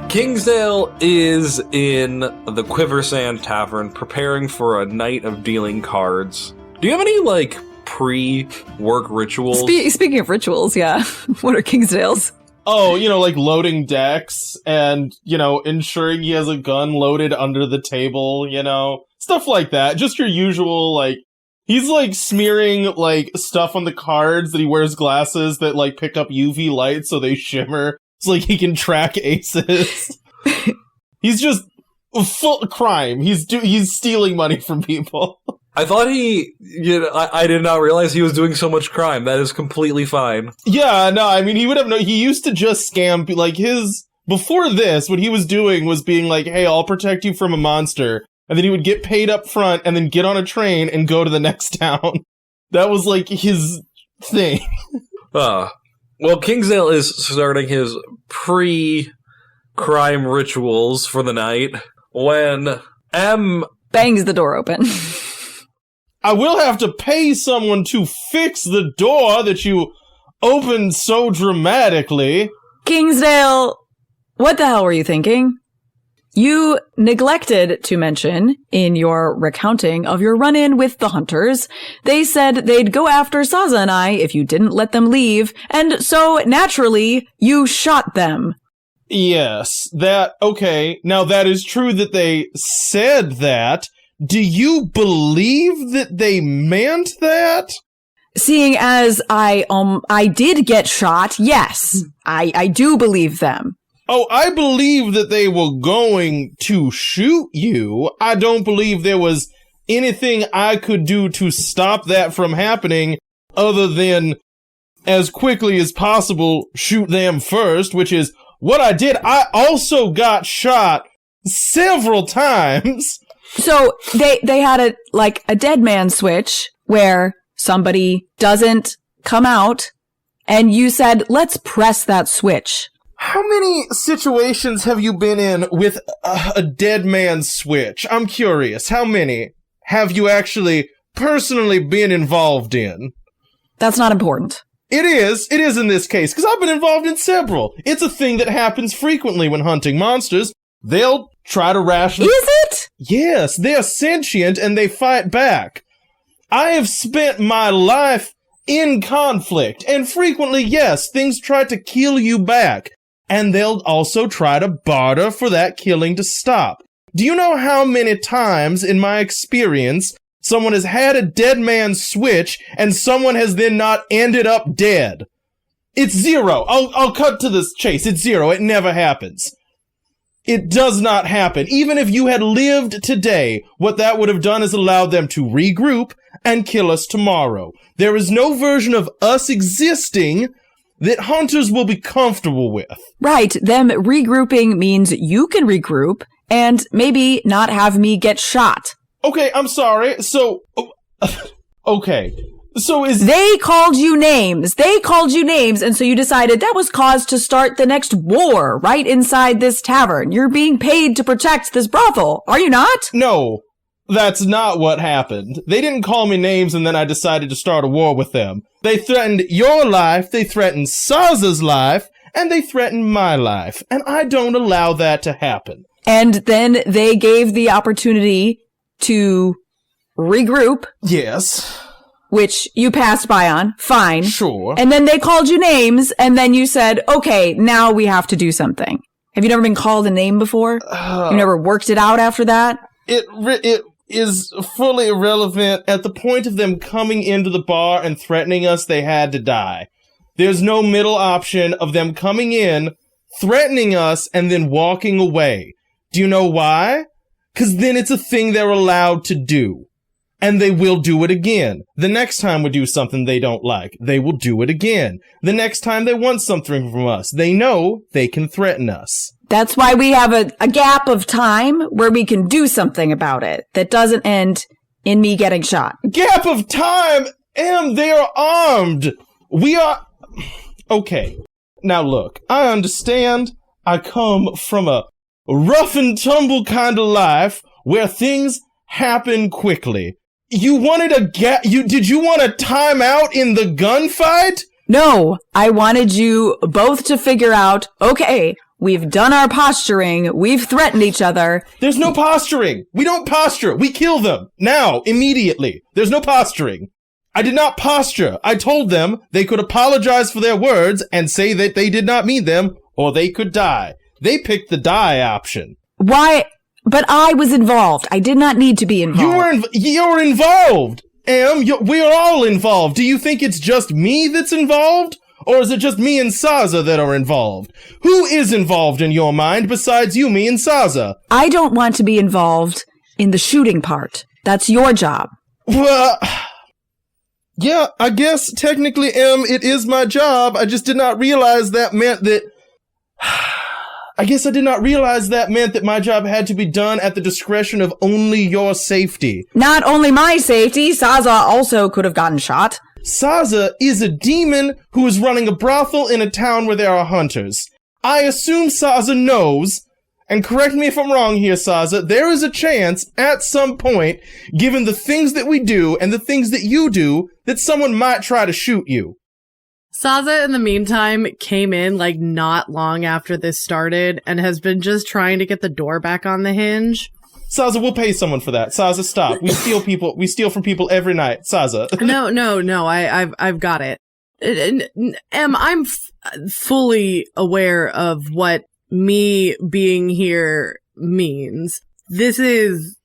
Kingsdale is in the Quiversand Tavern preparing for a night of dealing cards. Do you have any, like, pre-work rituals? Speaking of rituals, yeah. What are Kingsdale's? Oh, like loading decks and, ensuring he has a gun loaded under the table, stuff like that. Just your usual, like, he's, like, smearing, like, stuff on the cards that he wears glasses that, like, pick up UV light so they shimmer. So, like, he can track aces. He's just full crime. He's stealing money from people. I thought I did not realize he was doing so much crime. That is completely fine. Yeah, no, I mean, he would have he used to just scam, like, before this, what he was doing was being like, hey, I'll protect you from a monster. And then he would get paid up front and then get on a train and go to the next town. That was, like, his thing. Well, Kingsdale is starting his pre-crime rituals for the night when M bangs the door open. I will have to pay someone to fix the door that you opened so dramatically. Kingsdale, what the hell were you thinking? You neglected to mention in your recounting of your run-in with the hunters, they said they'd go after Saza and I if you didn't let them leave, and so, naturally, you shot them. Yes, okay, now that is true that they said that. Do you believe that they meant that? Seeing as I did get shot, yes, I do believe them. Oh, I believe that they were going to shoot you. I don't believe there was anything I could do to stop that from happening other than, as quickly as possible, shoot them first, which is what I did. I also got shot several times. So they had a dead man switch where somebody doesn't come out, and you said, let's press that switch. How many situations have you been in with a dead man switch? I'm curious. How many have you actually personally been involved in? That's not important. It is in this case, because I've been involved in several. It's a thing that happens frequently when hunting monsters. They'll try to rationalize. Is it? Yes, they're sentient and they fight back. I have spent my life in conflict, and frequently, yes, things try to kill you back. And they'll also try to barter for that killing to stop. Do you know how many times, in my experience, someone has had a dead man switch and someone has then not ended up dead? It's zero. I'll cut to the chase. It's zero. It never happens. It does not happen. Even if you had lived today, what that would have done is allowed them to regroup and kill us tomorrow. There is no version of us existing that hunters will be comfortable with. Right. Them regrouping means you can regroup and maybe not have me get shot. Okay, I'm sorry. So, okay. So They called you names. And so you decided that was cause to start the next war right inside this tavern. You're being paid to protect this brothel, are you not? No, that's not what happened. They didn't call me names and then I decided to start a war with them. They threatened your life, they threatened Saza's life, and they threatened my life. And I don't allow that to happen. And then they gave the opportunity to regroup. Yes. Which you passed by on. Fine. Sure. And then they called you names, and then you said, okay, now we have to do something. Have you never been called a name before? You never worked it out after that? It is fully irrelevant. At the point of them coming into the bar and threatening us, they had to die. There's no middle option of them coming in, threatening us, and then walking away. Do you know why? Because then it's a thing they're allowed to do. And they will do it again. The next time we do something they don't like, they will do it again. The next time they want something from us, they know they can threaten us. That's why we have a gap of time where we can do something about it that doesn't end in me getting shot. Gap of time? They are armed. We are... Okay. Now look, I understand I come from a rough and tumble kind of life where things happen quickly. You wanted did you want a timeout in the gunfight? No, I wanted you both to figure out, okay, we've done our posturing, we've threatened each other. There's no posturing. We don't posture. We kill them. Now, immediately. There's no posturing. I did not posture. I told them they could apologize for their words and say that they did not mean them, or they could die. They picked the die option. Why? But I was involved. I did not need to be involved. You're involved. We're all involved. Do you think it's just me that's involved? Or is it just me and Saza that are involved? Who is involved in your mind besides you, me, and Saza? I don't want to be involved in the shooting part. That's your job. Well, yeah, I guess technically, it is my job. I just did not realize that meant that... I guess I did not realize that meant that my job had to be done at the discretion of only your safety. Not only my safety, Saza also could have gotten shot. Saza is a demon who is running a brothel in a town where there are hunters. I assume Saza knows, and correct me if I'm wrong here, Saza, there is a chance at some point, given the things that we do and the things that you do, that someone might try to shoot you. Saza, in the meantime, came in like not long after this started and has been just trying to get the door back on the hinge. Saza, we'll pay someone for that. Saza, stop. We steal from people every night. Saza. No, I've got it. I'm fully aware of what me being here means. This is,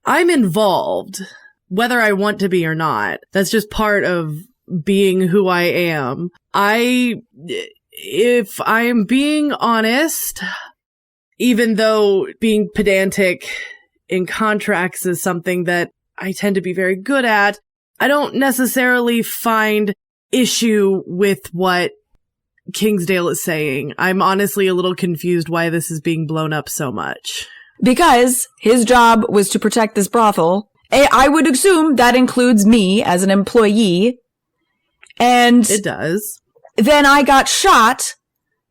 I'm involved, whether I want to be or not. That's just part of being who I am. If I'm being honest, even though being pedantic in contracts is something that I tend to be very good at, I don't necessarily find issue with what Kingsdale is saying. I'm honestly a little confused why this is being blown up so much. Because his job was to protect this brothel. I would assume that includes me as an employee. And it does. Then I got shot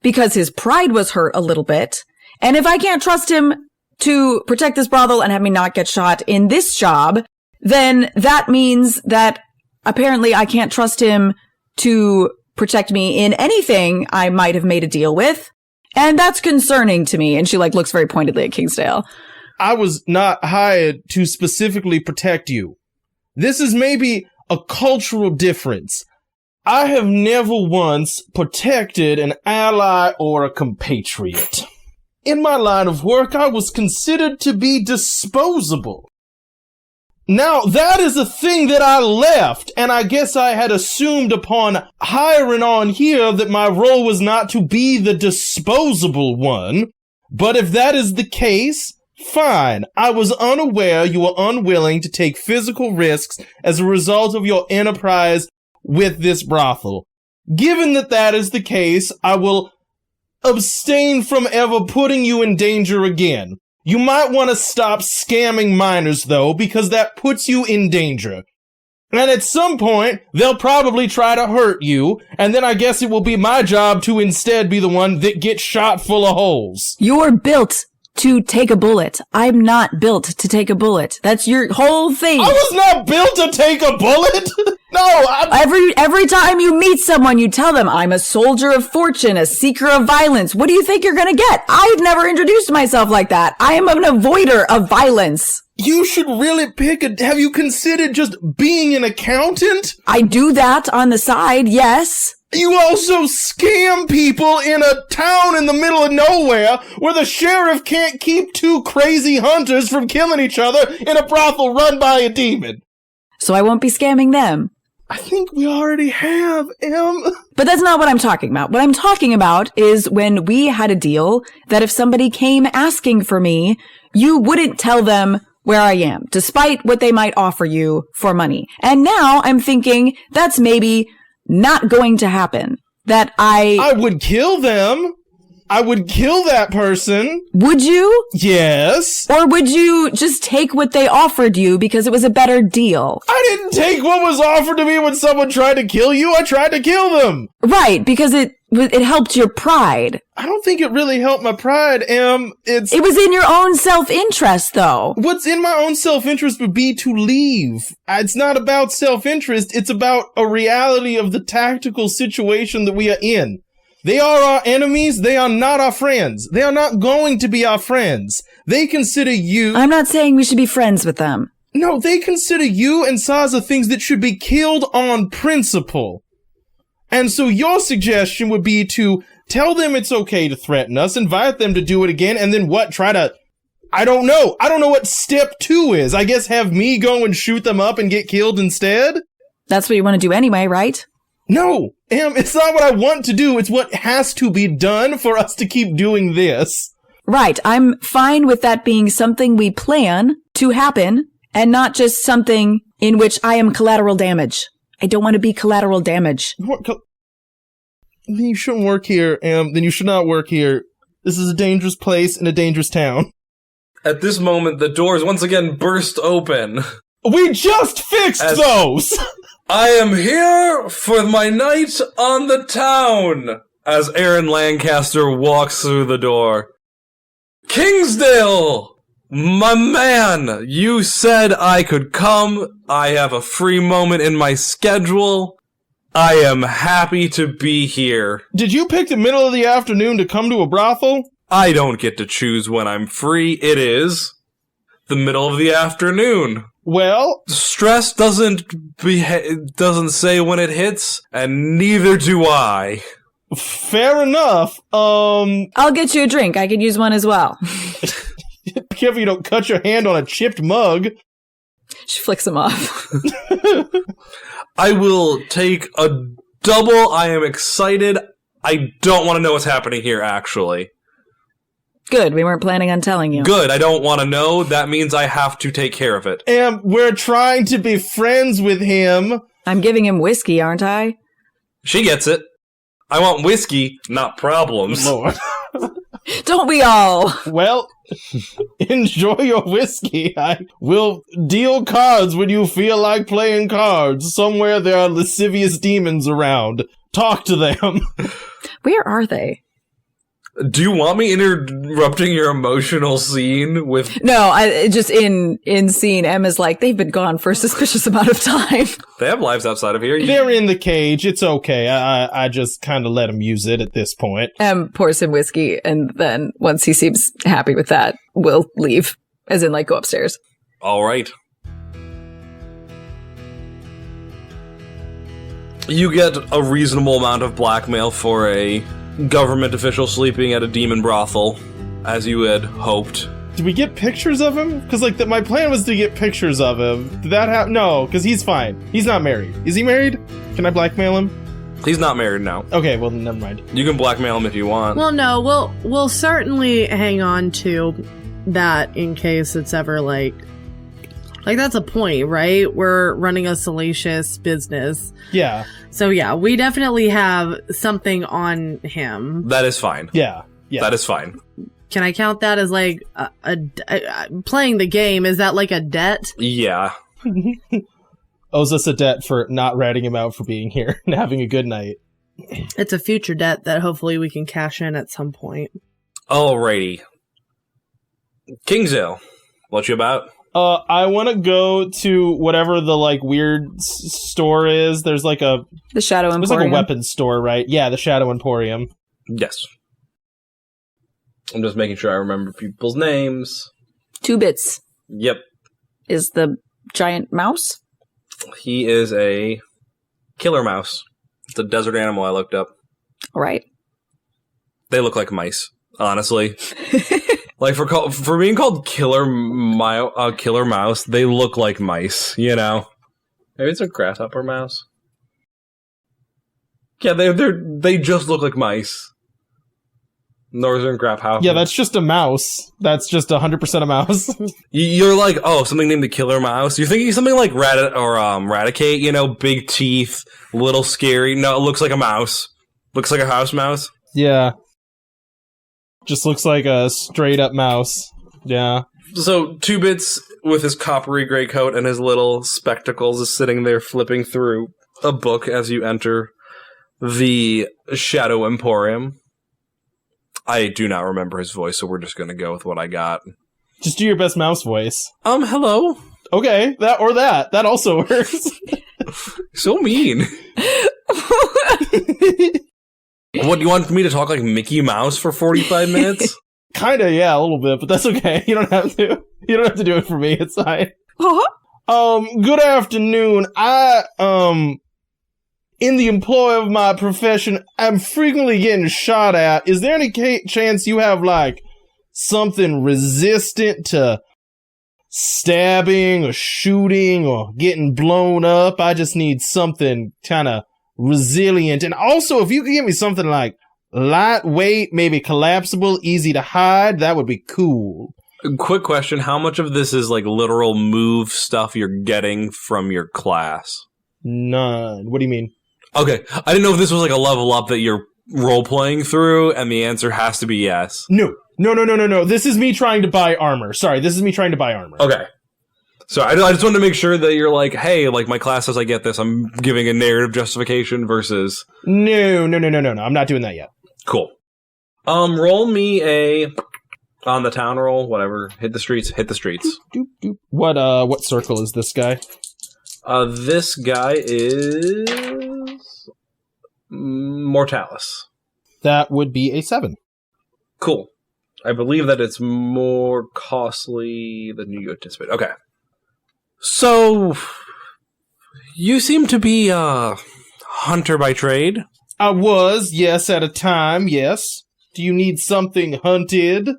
because his pride was hurt a little bit. And if I can't trust him to protect this brothel and have me not get shot in this job, then that means that apparently I can't trust him to protect me in anything I might have made a deal with. And that's concerning to me. And she looks very pointedly at Kingsdale. I was not hired to specifically protect you. This is maybe a cultural difference. I have never once protected an ally or a compatriot. In my line of work, I was considered to be disposable. Now, that is a thing that I left, and I guess I had assumed upon hiring on here that my role was not to be the disposable one. But if that is the case, fine. I was unaware you were unwilling to take physical risks as a result of your enterprise with this brothel. Given that that is the case, I will abstain from ever putting you in danger again. You might want to stop scamming minors, though, because that puts you in danger. And at some point, they'll probably try to hurt you, and then I guess it will be my job to instead be the one that gets shot full of holes. You're built to take a bullet. I'm not built to take a bullet. That's your whole thing. I was not built to take a bullet! No, Every time you meet someone, you tell them, I'm a soldier of fortune, a seeker of violence. What do you think you're gonna get? I've never introduced myself like that. I am an avoider of violence. You should really have you considered just being an accountant? I do that on the side, yes. You also scam people in a town in the middle of nowhere where the sheriff can't keep two crazy hunters from killing each other in a brothel run by a demon. So I won't be scamming them. I think we already have, Em. But that's not what I'm talking about. What I'm talking about is when we had a deal that if somebody came asking for me, you wouldn't tell them, where I am, despite what they might offer you for money. And now I'm thinking that's maybe not going to happen. That I would kill them. I would kill that person. Would you? Yes. Or would you just take what they offered you because it was a better deal? I didn't take what was offered to me when someone tried to kill you. I tried to kill them. Right, because it helped your pride. I don't think it really helped my pride, Em. It was in your own self-interest, though. What's in my own self-interest would be to leave. It's not about self-interest. It's about a reality of the tactical situation that we are in. They are our enemies. They are not our friends. They are not going to be our friends. They consider you... I'm not saying we should be friends with them. No, they consider you and Saza things that should be killed on principle. And so your suggestion would be to tell them it's okay to threaten us, invite them to do it again, and then what? Try to... I don't know. I don't know what step 2 is. I guess have me go and shoot them up and get killed instead? That's what you want to do anyway, right? No, it's not what I want to do. It's what has to be done for us to keep doing this. Right. I'm fine with that being something we plan to happen and not just something in which I am collateral damage. I don't want to be collateral damage. Then you shouldn't work here, Then you should not work here. This is a dangerous place in a dangerous town. At this moment, the doors once again burst open. We just fixed those! I am here for my night on the town, as Aaron Lancaster walks through the door. Kingsdale! My man, you said I could come. I have a free moment in my schedule. I am happy to be here. Did you pick the middle of the afternoon to come to a brothel? I don't get to choose when I'm free. It is the middle of the afternoon. Well, stress doesn't say when it hits, and neither do I. Fair enough. I'll get you a drink. I could use one as well. Be careful you don't cut your hand on a chipped mug. She flicks him off. I will take a double. I am excited. I don't want to know what's happening here, actually. Good, we weren't planning on telling you. Good, I don't want to know. That means I have to take care of it. And we're trying to be friends with him. I'm giving him whiskey, aren't I? She gets it. I want whiskey, not problems. Lord. Don't we all? Well, enjoy your whiskey. I will deal cards when you feel like playing cards. Somewhere there are lascivious demons around. Talk to them. Where are they? Do you want me interrupting your emotional scene with... No, just in scene, Emma's like, they've been gone for a suspicious amount of time. They have lives outside of here. They're in the cage. It's okay. I just kind of let them use it at this point. Em pours him whiskey, and then once he seems happy with that, we'll leave. As in, like, go upstairs. All right. You get a reasonable amount of blackmail for a government official sleeping at a demon brothel, as you had hoped. Did we get pictures of him? Because, like, my plan was to get pictures of him. Did that happen? No, because he's fine. He's not married. Is he married? Can I blackmail him? He's not married now. Okay, well, then never mind. You can blackmail him if you want. Well, no, we'll certainly hang on to that in case it's ever, like, that's a point, right? We're running a salacious business. Yeah. So yeah, we definitely have something on him. That is fine. Yeah. That is fine. Can I count that as like playing the game? Is that like a debt? Yeah. Owes us a debt for not ratting him out for being here and having a good night. It's a future debt that hopefully we can cash in at some point. Alrighty. Kingsdale, what you about? I want to go to whatever the, like, weird store is. There's, like, The Shadow Emporium. There's, like, a weapons store, right? Yeah, the Shadow Emporium. Yes. I'm just making sure I remember people's names. 2 bits. Yep. Is the giant mouse? He is a killer mouse. It's a desert animal I looked up. All right. They look like mice, honestly. Like, for being called killer mouse, they look like mice, you know? Maybe it's a grasshopper mouse? Yeah, they just look like mice. Northern Graphouse. Yeah, that's just a mouse. That's just 100% a mouse. You're like, oh, something named the Killer Mouse. You're thinking something like Raticate, you know, big teeth, little scary. No, it looks like a mouse. Looks like a house mouse. Yeah. Just looks like a straight up mouse. Yeah. So, 2-Bits with his coppery gray coat and his little spectacles is sitting there flipping through a book as you enter the Shadow Emporium. I do not remember his voice, so we're just going to go with what I got. Just do your best mouse voice. Hello. Okay, that. That also works. So mean. What, do you want me to talk like Mickey Mouse for 45 minutes? Kinda, yeah, a little bit, but that's okay. You don't have to. You don't have to do it for me. It's fine. Good afternoon. In the employ of my profession, I'm frequently getting shot at. Is there any chance you have, like, something resistant to stabbing or shooting or getting blown up? I just need something kind of resilient. And also, if you could give me something like lightweight, maybe collapsible, easy to hide, that would be cool. Quick question. How much of this is, like, literal move stuff you're getting from your class? None. What do you mean? Okay, I didn't know if this was like a level up that you're role-playing through, and the answer has to be yes. No. This is me trying to buy armor. Sorry, this is me trying to buy armor. Okay. So I just wanted to make sure that you're like, hey, like my class says I get this, I'm giving a narrative justification versus... No, I'm not doing that yet. Cool. Roll me a... on the town roll, whatever. Hit the streets. Doop, doop. What circle is this guy? This guy is... Mortalis. That would be a 7. Cool. I believe that it's more costly than you anticipate. Okay. So, you seem to be a hunter by trade? I was, yes, at a time, yes. Do you need something hunted?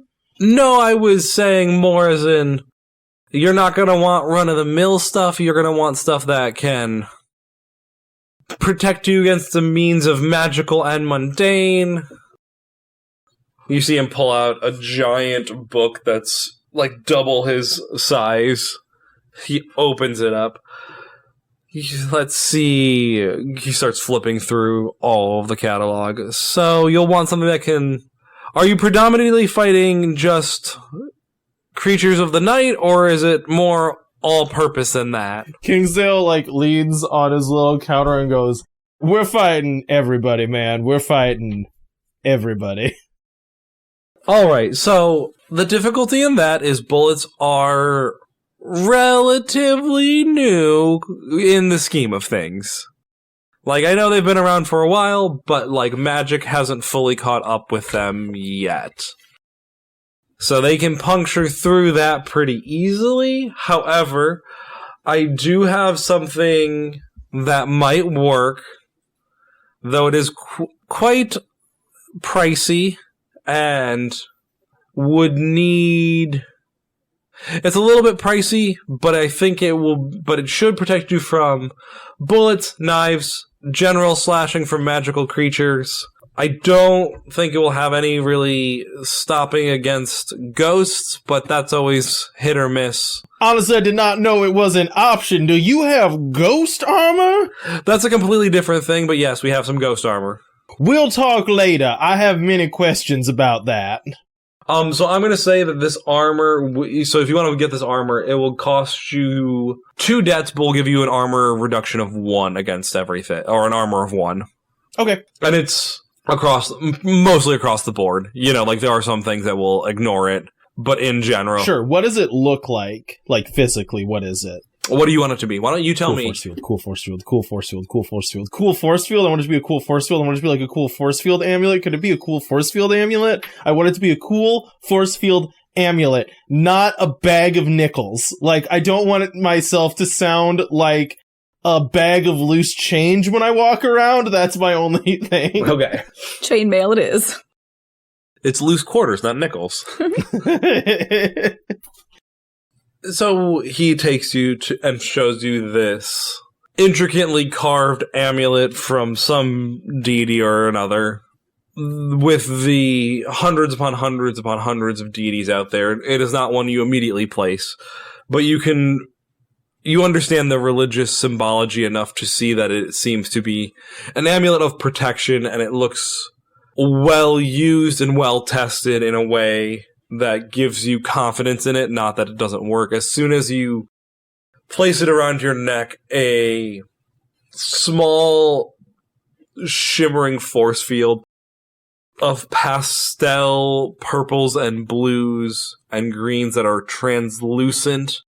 No, I was saying more as in, you're not going to want run-of-the-mill stuff, you're going to want stuff that can protect you against the means of magical and mundane. You see him pull out a giant book that's like double his size. He opens it up. Let's see. He starts flipping through all of the catalog. So you'll want something that can... Are you predominantly fighting just creatures of the night, or is it more all-purpose than that? Kingsdale, leans on his little counter and goes, "We're fighting everybody, man. We're fighting everybody." Alright, so the difficulty in that is bullets are relatively new in the scheme of things. I know they've been around for a while, but, magic hasn't fully caught up with them yet. So they can puncture through that pretty easily. However, I do have something that might work, though it is quite pricey and would need... It's a little bit pricey, but I think it should protect you from bullets, knives, general slashing from magical creatures. I don't think it will have any really stopping against ghosts, but that's always hit or miss. Honestly, I did not know it was an option. Do you have ghost armor? That's a completely different thing, but yes, we have some ghost armor. We'll talk later. I have many questions about that. So I'm going to say that this armor, so if you want to get this armor, it will cost you 2 debts, but will give you an armor reduction of 1 against everything, or an armor of 1. Okay. And it's mostly across the board. There are some things that will ignore it, but in general. Sure. What does it look like? Physically, what is it? What do you want it to be? Why don't you tell me? Cool force field. I want it to be a cool force field. I want it to be like a cool force field amulet. Could it be a cool force field amulet? I want it to be a cool force field amulet, not a bag of nickels. I don't want it myself to sound like a bag of loose change when I walk around. That's my only thing. Okay. Chainmail it is. It's loose quarters, not nickels. So he takes you to and shows you this intricately carved amulet from some deity or another with the hundreds upon hundreds upon hundreds of deities out there, it is not one you immediately place. But you understand the religious symbology enough to see that it seems to be an amulet of protection, and it looks well used and well tested in a way that gives you confidence in it, not that it doesn't work. As soon as you place it around your neck, a small shimmering force field of pastel purples and blues and greens that are translucent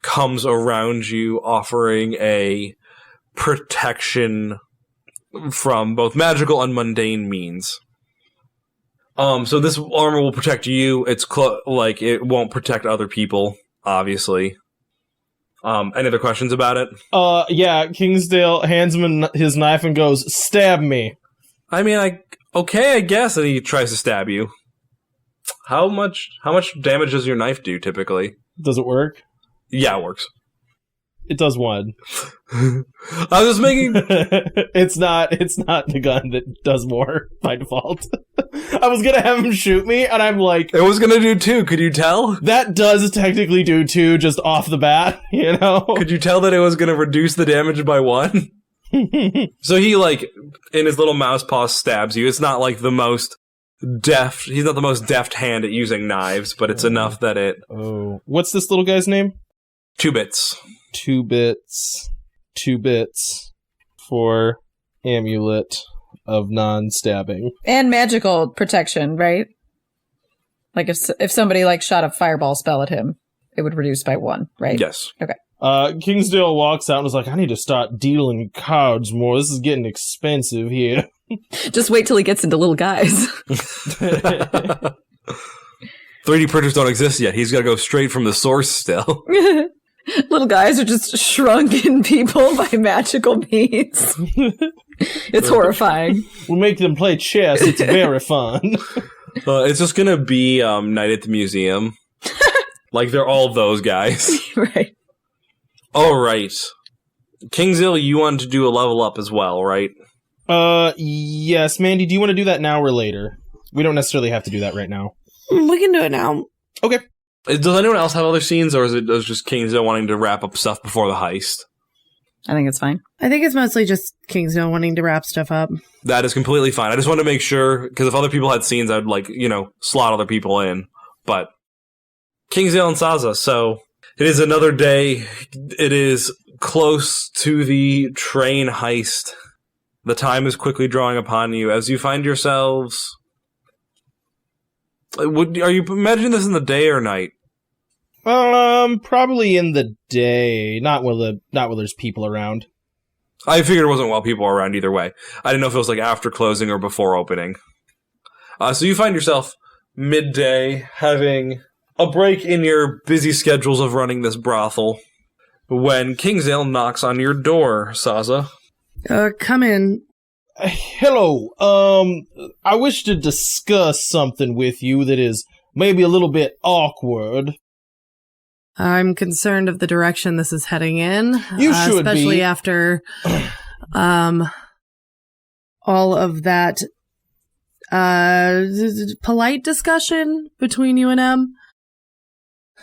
comes around you, offering a protection from both magical and mundane means. So this armor will protect you. It's it won't protect other people, obviously. Any other questions about it? Yeah, Kingsdale hands him his knife and goes, "Stab me." I mean, I guess, and he tries to stab you. How much damage does your knife do, typically? Does it work? Yeah, it works. It does 1. I was just making... It's not the gun that does more by default. I was gonna have him shoot me, and I'm like... It was gonna do 2, could you tell? That does technically do 2 just off the bat, you know? Could you tell that it was gonna reduce the damage by 1? So he, in his little mouse paw stabs you. It's not, the most deft... He's not the most deft hand at using knives, but it's enough that it... Oh. What's this little guy's name? 2 bits. 2 bits. 2 bits for amulet of non-stabbing. And magical protection, right? Like if somebody shot a fireball spell at him, it would reduce by 1, right? Yes. Okay. Kingsdale walks out and is like, I need to start dealing cards more. This is getting expensive here. Just wait till he gets into little guys. 3D printers don't exist yet. He's got to go straight from the source still. Little guys are just shrunken people by magical means. It's horrifying. We'll make them play chess. It's very fun. It's just going to be Night at the Museum. They're all those guys. Right. All right. Kingsdale, you wanted to do a level up as well, right? Yes. Mandy, do you want to do that now or later? We don't necessarily have to do that right now. We can do it now. Okay. Does anyone else have other scenes, or is it just Kingsdale wanting to wrap up stuff before the heist? I think it's fine. I think it's mostly just Kingsdale wanting to wrap stuff up. That is completely fine. I just wanted to make sure, because if other people had scenes, I'd slot other people in. But Kingsdale and Saza, so it is another day. It is close to the train heist. The time is quickly drawing upon you as you find yourselves... Are you imagining this in the day or night? Probably in the day. Not while there's people around. I figured it wasn't while people are around either way. I didn't know if it was after closing or before opening. So you find yourself midday having a break in your busy schedules of running this brothel when Kingsdale knocks on your door, Saza. Come in. Hello. I wish to discuss something with you that is maybe a little bit awkward. I'm concerned of the direction this is heading in. You should especially be. After all of that polite discussion between you and M.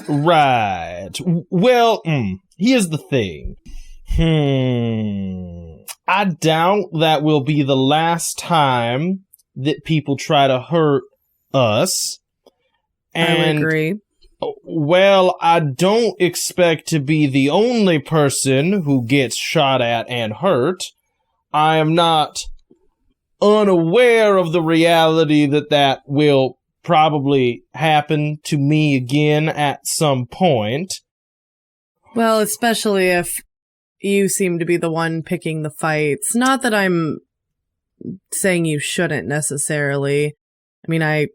Right. Well, here's the thing. I doubt that will be the last time that people try to hurt us. And, I would agree. Well, I don't expect to be the only person who gets shot at and hurt. I am not unaware of the reality that will probably happen to me again at some point. Well, especially if you seem to be the one picking the fights. Not that I'm saying you shouldn't necessarily. I mean, I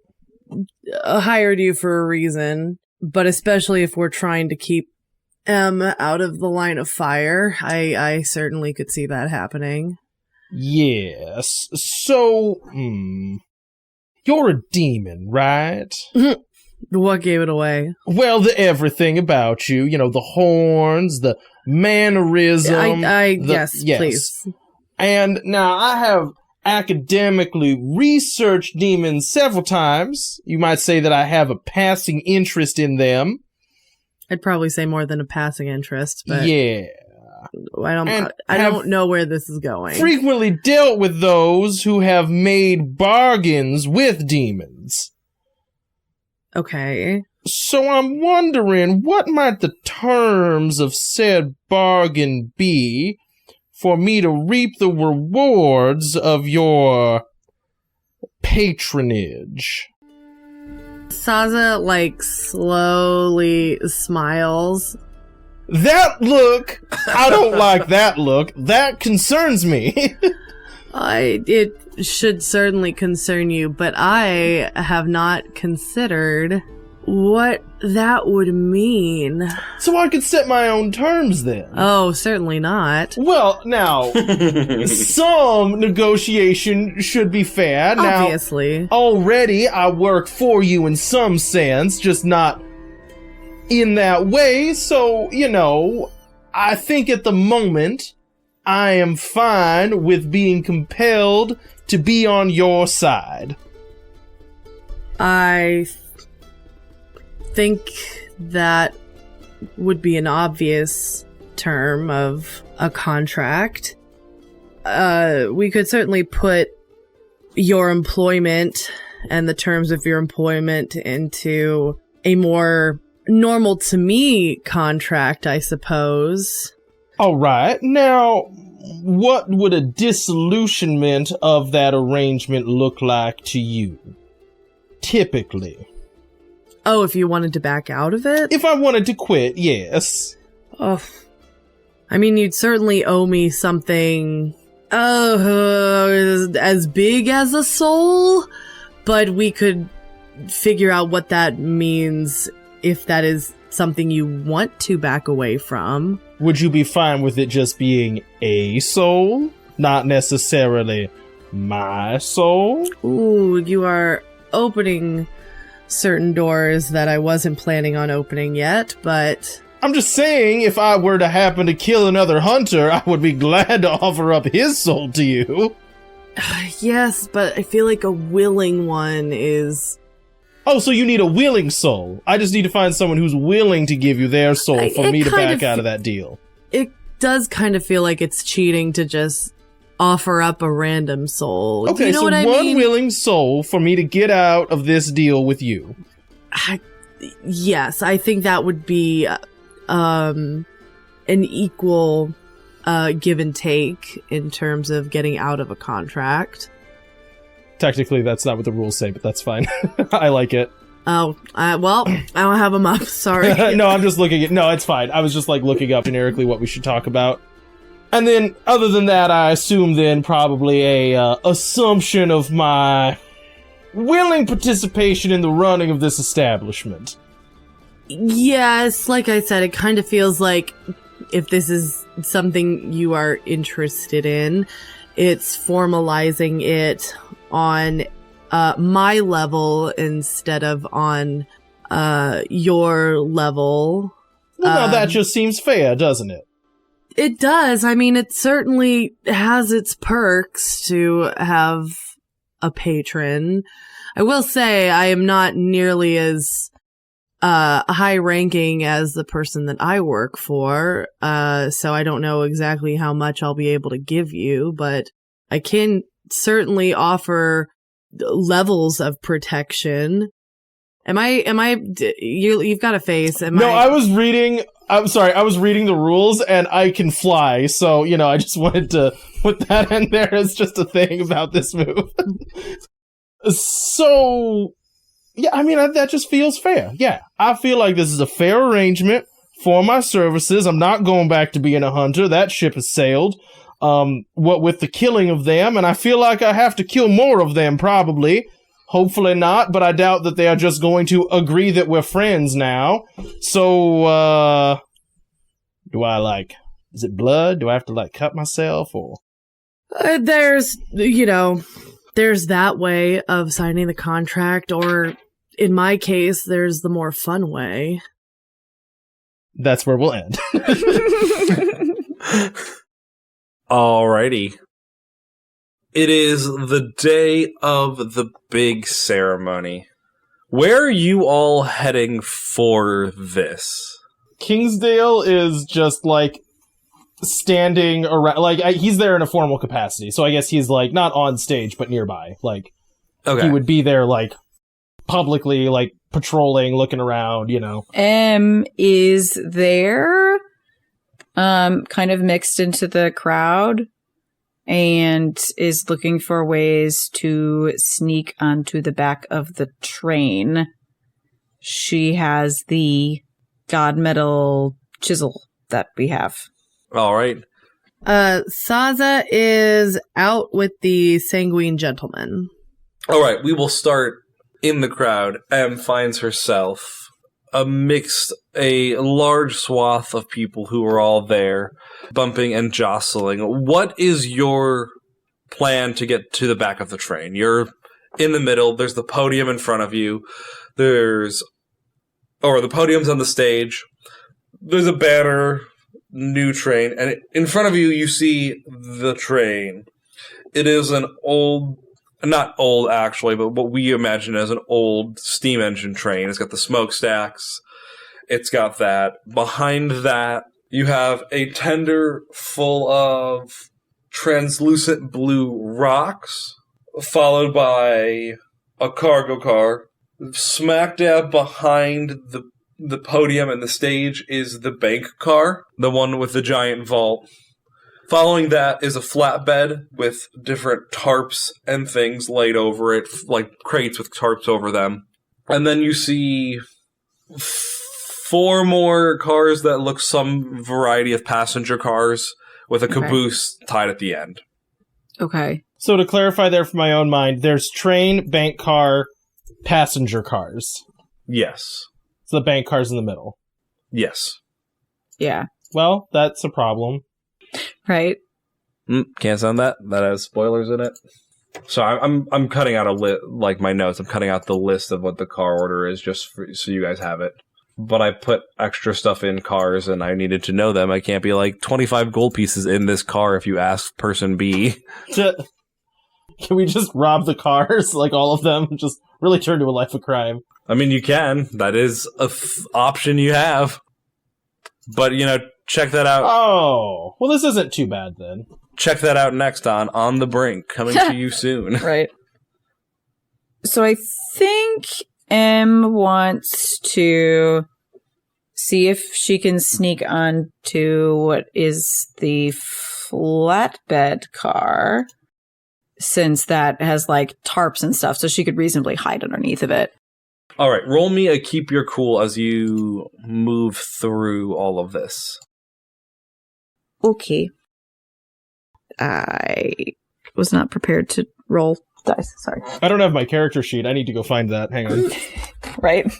hired you for a reason, but especially if we're trying to keep M out of the line of fire, I certainly could see that happening. Yes. So, you're a demon, right? What gave it away? Well, everything about you. You know, the horns, the mannerism. Yes, please. And now I have academically researched demons several times. You might say that I have a passing interest in them. I'd probably say more than a passing interest, but yeah. I don't know where this is going. Frequently dealt with those who have made bargains with demons. Okay. So I'm wondering, what might the terms of said bargain be for me to reap the rewards of your patronage? Saza, slowly smiles. That look, I don't like that look. That concerns me. It should certainly concern you, but I have not considered what that would mean. So I could set my own terms then. Oh, certainly not. Well, now, some negotiation should be fair. Obviously. Now, already I work for you in some sense, just not in that way. So, I think at the moment I am fine with being compelled to be on your side. I think that would be an obvious term of a contract. We could certainly put your employment and the terms of your employment into a more normal to me contract, I suppose. All right. Now, what would a disillusionment of that arrangement look like to you? Typically. Oh, if you wanted to back out of it? If I wanted to quit, yes. Oh. I mean, you'd certainly owe me something as big as a soul, but we could figure out what that means if that is something you want to back away from. Would you be fine with it just being a soul? Not necessarily my soul? Ooh, you are opening certain doors that I wasn't planning on opening yet, but I'm just saying, if I were to happen to kill another hunter, I would be glad to offer up his soul to you. Yes, but I feel like a willing one is... Oh, so you need a willing soul. I just need to find someone who's willing to give you their soul for me to back out of that deal. It does kind of feel like it's cheating to just offer up a random soul. Okay, you know so what I one mean? willing soul for me to get out of this deal with you. Yes, I think that would be an equal give and take in terms of getting out of a contract. Technically, that's not what the rules say, but that's fine. I like it. Oh, well, I don't have them up. Sorry. No, I'm just looking at... No, it's fine. I was just, looking up generically what we should talk about. And then, other than that, I assume then probably a assumption of my willing participation in the running of this establishment. Yes, like I said, it kind of feels like if this is something you are interested in, it's formalizing it on my level instead of on your level. Well, now that just seems fair, doesn't it? It does. I mean, it certainly has its perks to have a patron. I will say I am not nearly as high ranking as the person that I work for, so I don't know exactly how much I'll be able to give you, but I can certainly offer levels of protection. You've got a face. I was reading the rules and I can fly, so, I just wanted to put that in there as just a thing about this move. So, yeah, I mean, that just feels fair. Yeah, I feel like this is a fair arrangement for my services. I'm not going back to being a hunter. That ship has sailed. What with the killing of them, and I feel like I have to kill more of them, probably. Hopefully not, but I doubt that they are just going to agree that we're friends now. So, do I, is it blood? Do I have to, cut myself, or? There's that way of signing the contract, or in my case, there's the more fun way. That's where we'll end. Alrighty. It is the day of the big ceremony. Where are you all heading for this? Kingsdale is just, like, standing around, like, he's there in a formal capacity, so I guess he's, like, not on stage, but nearby. Like, Okay. he would be there, like, publicly, like, patrolling, looking around, you know. M is there, kind of mixed into the crowd, and is looking for ways to sneak onto the back of the train. She has the god metal chisel that we have. All right. Saza is out with the sanguine gentleman. All right, we will start in the crowd. M finds herself amidst a large swath of people who are all there, bumping and jostling. What is your plan to get to the back of the train? You're in the middle. There's the podium in front of you. The podium's on the stage. There's a banner, new train, and in front of you, you see the train. It is an old... Not old, actually, but what we imagine as an old steam engine train. It's got the smokestacks. It's got that. Behind that, you have a tender full of translucent blue rocks, followed by a cargo car. Smack dab behind the podium and the stage is the bank car, the one with the giant vault. Following that is a flatbed with different tarps and things laid over it, like crates with tarps over them. And then you see 4 more cars that look some variety of passenger cars with a caboose tied at the end. Okay. So to clarify there for my own mind, there's train, bank car, passenger cars. Yes. So the bank car's in the middle. Yes. Yeah. Well, that's a problem. Right. Can't sound that. That has spoilers in it. So I'm cutting out my notes. I'm cutting out the list of what the car order is just so you guys have it. But I put extra stuff in cars, and I needed to know them. I can't be like 25 gold pieces in this car if you ask person B. Can we just rob the cars, like all of them? Just really turn to a life of crime. I mean, you can. That is a option you have. But, check that out. Oh, well, this isn't too bad then. Check that out next on The Brink, coming to you soon. Right. So I think M wants to see if she can sneak onto what is the flatbed car, since that has like tarps and stuff, so she could reasonably hide underneath of it. All right, roll me a keep your cool as you move through all of this. Okay. I was not prepared to roll dice. Sorry. I don't have my character sheet. I need to go find that. Hang on. Right.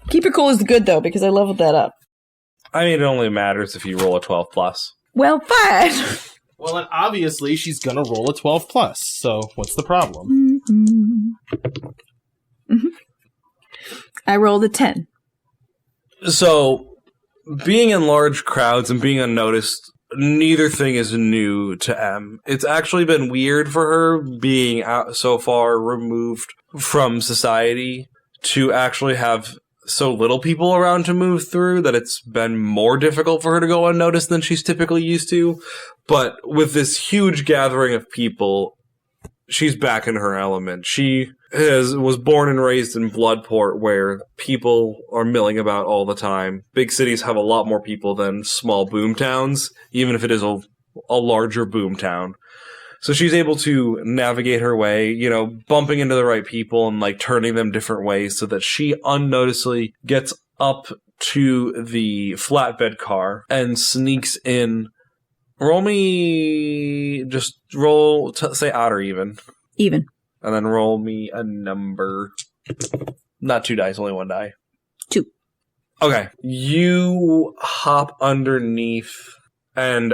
Keep it cool is good, though, because I leveled that up. I mean, it only matters if you roll a 12 plus. Well, fine. Well, and obviously she's gonna roll a 12 plus, so what's the problem? I rolled a 10. So, being in large crowds and being unnoticed, neither thing is new to M. It's actually been weird for her being out so far removed from society to actually have so little people around to move through that it's been more difficult for her to go unnoticed than she's typically used to. But with this huge gathering of people, she's back in her element. She was born and raised in Bloodport, where people are milling about all the time. Big cities have a lot more people than small boom towns, even if it is a larger boom town. So she's able to navigate her way, bumping into the right people and like turning them different ways so that she unnoticeably gets up to the flatbed car and sneaks in. Roll me, just roll, say odd or even. Even. And then roll me a number. Not 2 dice, only 1 die. 2. Okay. You hop underneath and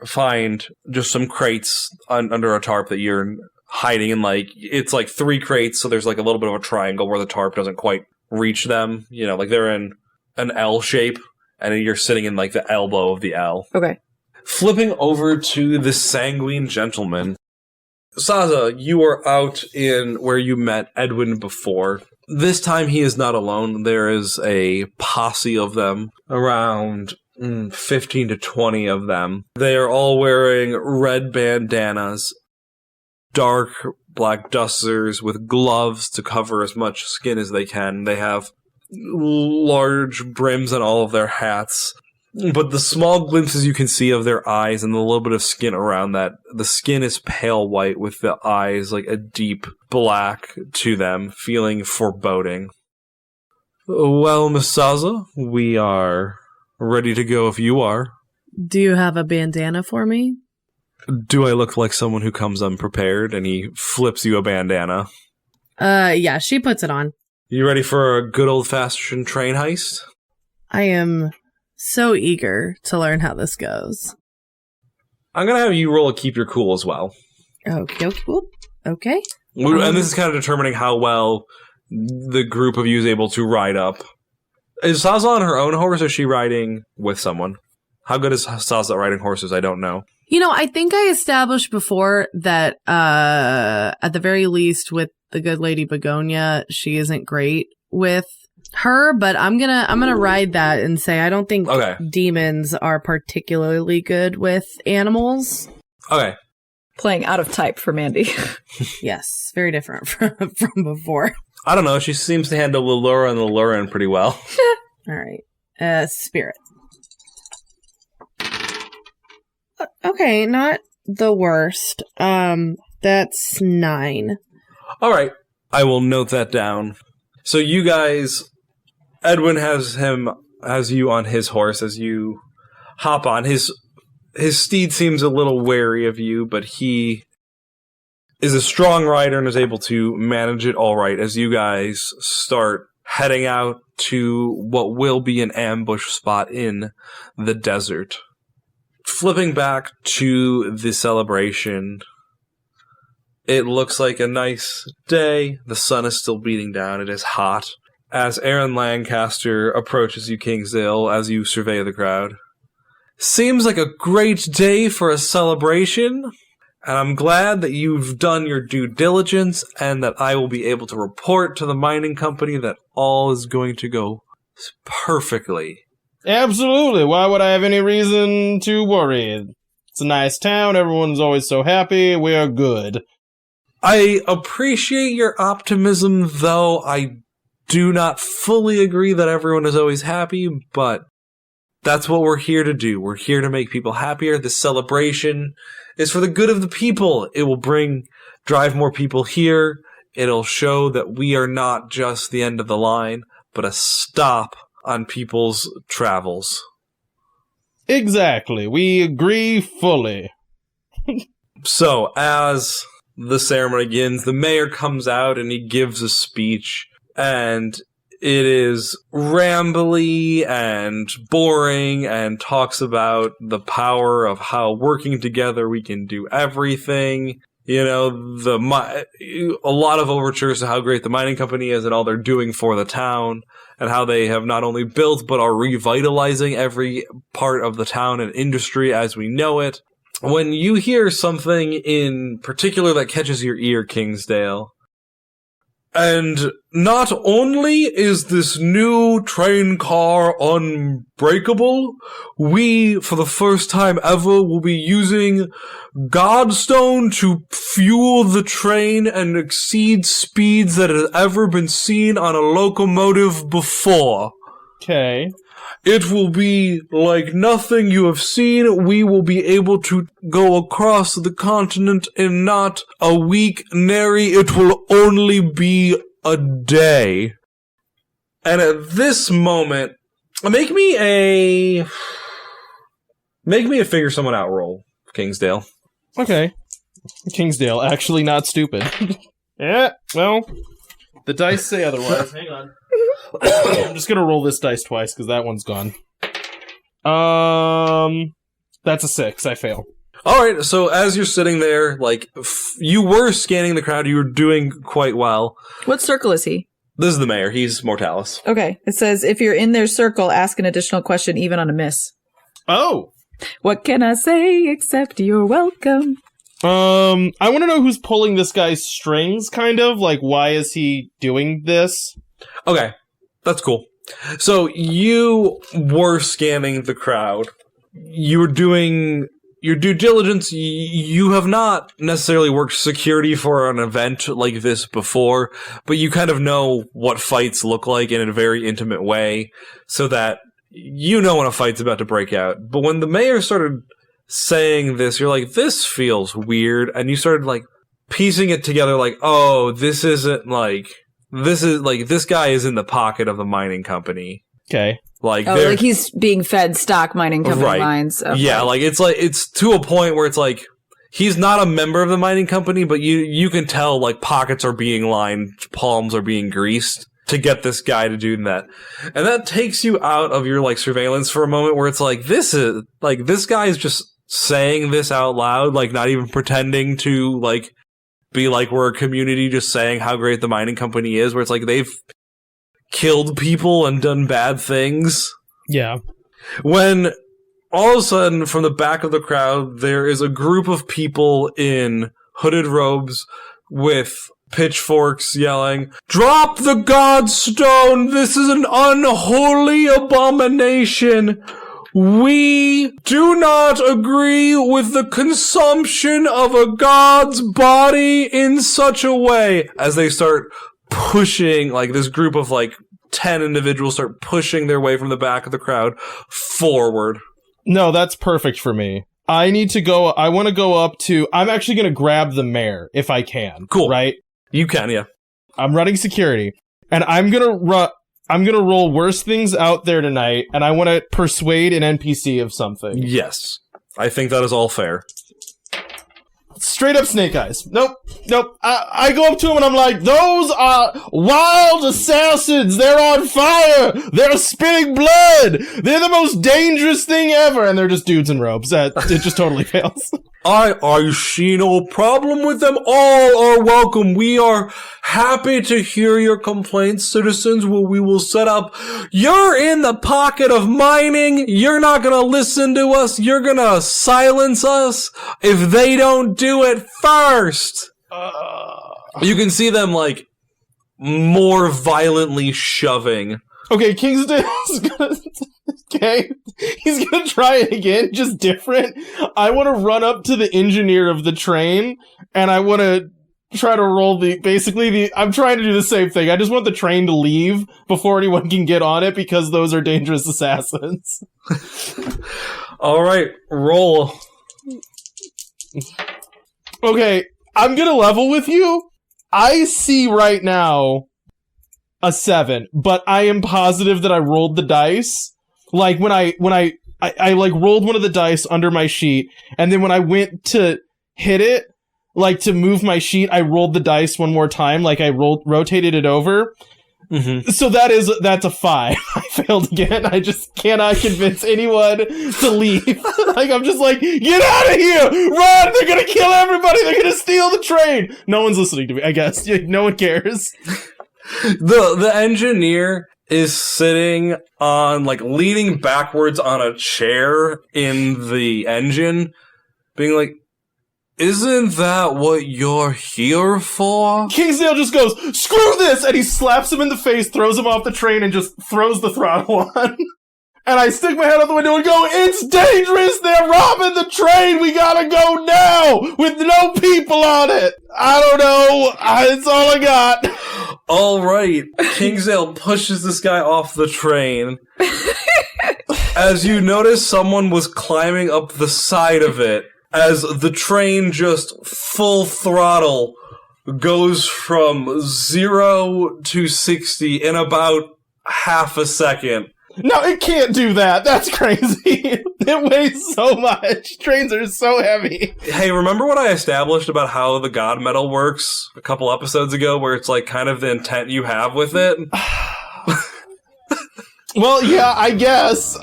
find just some crates under a tarp that you're hiding in. It's like 3 crates, so there's like a little bit of a triangle where the tarp doesn't quite reach them. Like they're in an L shape, and you're sitting in like the elbow of the L. Okay. Flipping over to the sanguine gentleman. Saza, you are out in where you met Edwin before. This time he is not alone. There is a posse of them, around 15 to 20 of them. They are all wearing red bandanas, dark black dusters with gloves to cover as much skin as they can. They have large brims on all of their hats. But the small glimpses you can see of their eyes and the little bit of skin around that, the skin is pale white with the eyes like a deep black to them, feeling foreboding. Well, Miss Saza, we are ready to go if you are. Do you have a bandana for me? Do I look like someone who comes unprepared? And he flips you a bandana. Yeah, she puts it on. You ready for a good old-fashioned train heist? I am so eager to learn how this goes. I'm going to have you roll a keep your cool as well. Okay. Okay. And this is kind of determining how well the group of you is able to ride up. Is Saza on her own horse, or is she riding with someone? How good is Saza at riding horses? I don't know. I think I established before that at the very least with the good lady Begonia, she isn't great with her, but I'm gonna ride that and say I don't think demons are particularly good with animals. Okay. Playing out of type for Mandy. Yes, very different from before. I don't know. She seems to handle Lilura and Liluran pretty well. All right. Spirit. Okay, not the worst. That's 9. All right. I will note that down. So you guys, Edwin has you on his horse as you hop on. His steed seems a little wary of you, but he is a strong rider and is able to manage it all right as you guys start heading out to what will be an ambush spot in the desert. Flipping back to the celebration, it looks like a nice day. The sun is still beating down. It is hot. As Aaron Lancaster approaches you, Kingsdale, as you survey the crowd. Seems like a great day for a celebration, and I'm glad that you've done your due diligence and that I will be able to report to the mining company that all is going to go perfectly. Absolutely. Why would I have any reason to worry? It's a nice town. Everyone's always so happy. We're good. I appreciate your optimism, though I do not fully agree that everyone is always happy, but that's what we're here to do. We're here to make people happier. This celebration is for the good of the people. It will drive more people here. It'll show that we are not just the end of the line, but a stop on people's travels. Exactly. We agree fully. So, as the ceremony begins, the mayor comes out and he gives a speech, and it is rambly and boring and talks about the power of how working together we can do everything. You know, a lot of overtures to how great the mining company is and all they're doing for the town, and how they have not only built but are revitalizing every part of the town and industry as we know it. When you hear something in particular that catches your ear, Kingsdale, and not only is this new train car unbreakable, we, for the first time ever, will be using Godstone to fuel the train and exceed speeds that have ever been seen on a locomotive before. Okay. It will be like nothing you have seen. We will be able to go across the continent in not a week, nary it will only be a day. And at this moment, make me a figure someone out roll, Kingsdale. Okay. Kingsdale, actually not stupid. Yeah, well, the dice say otherwise. Hang on. I'm just gonna roll this dice twice, because that one's gone. That's a 6. I fail. Alright, so as you're sitting there, you were scanning the crowd, you were doing quite well. What circle is he? This is the mayor, he's Mortalis. Okay, it says, if you're in their circle, ask an additional question even on a miss. Oh! What can I say except you're welcome? I want to know who's pulling this guy's strings, kind of. Like, why is he doing this? Okay, that's cool. So you were scanning the crowd. You were doing your due diligence. You have not necessarily worked security for an event like this before, but you kind of know what fights look like in a very intimate way, so that you know when a fight's about to break out. But when the mayor started saying this, you're like, this feels weird, and you started like piecing it together, like, oh, this isn't like, this is like, this guy is in the pocket of the mining company. Okay. Like he's being fed stock mining company mines. Okay. Yeah, like it's to a point where it's like he's not a member of the mining company, but you can tell like pockets are being lined, palms are being greased to get this guy to do that. And that takes you out of your like surveillance for a moment, where it's like, this is like, this guy is just saying this out loud, like not even pretending to like be like we're a community, just saying how great the mining company is, where it's like they've killed people and done bad things. Yeah. When all of a sudden from the back of the crowd there is a group of people in hooded robes with pitchforks yelling, "Drop the Godstone! This is an unholy abomination! We do not agree with the consumption of a god's body in such a way," as they start pushing, like this group of like 10 individuals start pushing their way from the back of the crowd forward. No, that's perfect for me. I want to go up to, I'm actually going to grab the mayor if I can. Cool. Right? You can, yeah. I'm running security, and I'm going to roll worst things out there tonight, and I want to persuade an NPC of something. Yes. I think that is all fair. Straight up snake eyes. Nope. I go up to him and I'm like, those are wild assassins. They're on fire. They're spitting blood. They're the most dangerous thing ever. And they're just dudes in robes. It just totally fails. I see no problem with them. All are welcome. We are happy to hear your complaints, citizens. We will set up. You're in the pocket of mining. You're not going to listen to us. You're going to silence us if they don't do it first. You can see them like more violently shoving. Okay, Kingsdale's gonna... Okay, he's gonna try it again, just different. I want to run up to the engineer of the train, and I want to try to roll I'm trying to do the same thing. I just want the train to leave before anyone can get on it, because those are dangerous assassins. Alright, roll. Okay, I'm gonna level with you. I see right now a 7, but I am positive that I rolled the dice. Like when I like rolled one of the dice under my sheet, and then when I went to hit it, like to move my sheet, I rolled the dice one more time, like I rotated it over. Mm-hmm. So that's a 5. I failed again. I just cannot convince anyone to leave. Like, I'm just like, get out of here! Run! They're gonna kill everybody! They're gonna steal the train! No one's listening to me, I guess. No one cares. The engineer is sitting on, like, leaning backwards on a chair in the engine, being like, isn't that what you're here for? Kingsdale just goes, screw this! And he slaps him in the face, throws him off the train, and just throws the throttle on. And I stick my head out the window and go, it's dangerous! They're robbing the train! We gotta go now! With no people on it! I don't know. That's all I got. Alright. Kingsdale pushes this guy off the train. As you notice, someone was climbing up the side of it. As the train just full throttle goes from 0 to 60 in about half a second. No, it can't do that. That's crazy. It weighs so much. Trains are so heavy. Hey, remember what I established about how the God Metal works a couple episodes ago, where it's like kind of the intent you have with it? Well, yeah, I guess.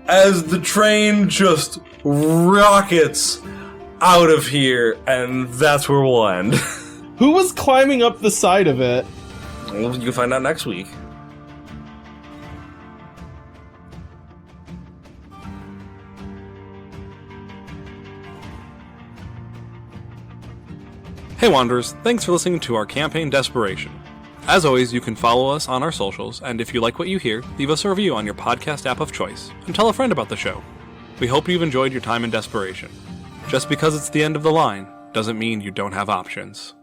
As the train just rockets out of here, and that's where we'll end. Who was climbing up the side of it? Well, you can find out next week. Hey Wanderers, thanks for listening to our campaign Desperation. As always, you can follow us on our socials, and if you like what you hear, leave us a review on your podcast app of choice, and tell a friend about the show. We hope you've enjoyed your time in Desperation. Just because it's the end of the line doesn't mean you don't have options.